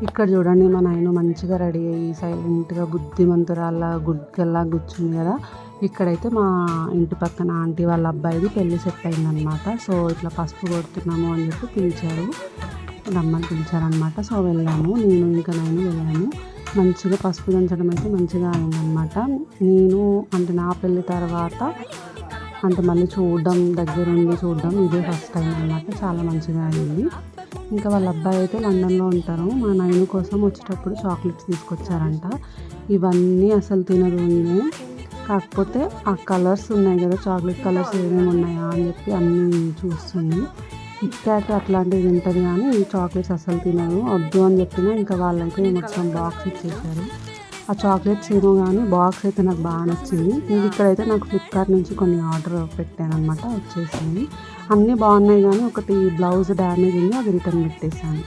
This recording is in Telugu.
ఇక్కడ చూడండి మా నాయన మంచిగా రెడీ అయ్యి సైలెంట్గా బుద్ధిమంతురాల్లా గుడ్కల్లా కూర్చుంది కదా. ఇక్కడైతే మా ఇంటి పక్కన ఆంటీ వాళ్ళ అబ్బాయిది పెళ్లి సెట్ అయిందనమాట. సో ఇట్లా పసుపు కొడుతున్నాము అని చెప్పి పిలిచారు, రమ్మని పిలిచారనమాట. సో వెళ్ళాము, నేను ఇంకా నాయన వెళ్ళాము. మంచిగా పసుపు దంచడం అయితే మంచిగా అయిందనమాట. నేను అంటే నా పెళ్ళి తర్వాత అంటే మళ్ళీ చూడడం, దగ్గరుండి చూడడం ఇదే ఫస్ట్ టైం అనమాట. చాలా మంచిగా అయింది. ఇంకా వాళ్ళ అబ్బాయి అయితే లండన్లో ఉంటారు. మా నాయన కోసం వచ్చేటప్పుడు చాక్లెట్స్ తీసుకొచ్చారంట. ఇవన్నీ అసలు తినదు, కాకపోతే ఆ కలర్స్ ఉన్నాయి కదా, చాక్లెట్ కలర్స్ ఏమేమి ఉన్నాయా అని చెప్పి అన్నీ చూస్తుంది. కిట్ క్యాట్ అట్లాంటివి తింటుంది కానీ ఈ చాక్లెట్స్ అసలు తినదు. వద్దు అని చెప్పినా ఇంకా వాళ్ళకి మొత్తం బాక్స్ ఇచ్చేసారు. ఆ చాక్లెట్స్ ఏమో కానీ బాక్స్ అయితే నాకు బాగా నచ్చింది. ఇంక ఇక్కడైతే నాకు ఫ్లిప్కార్ట్ నుంచి కొన్ని ఆర్డర్ పెట్టాను అనమాట, వచ్చేసింది. అన్నీ బాగున్నాయి కానీ ఒకటి బ్లౌజ్ డ్యామేజ్ ఉంది, అది రిటర్న్ పెట్టేశాను.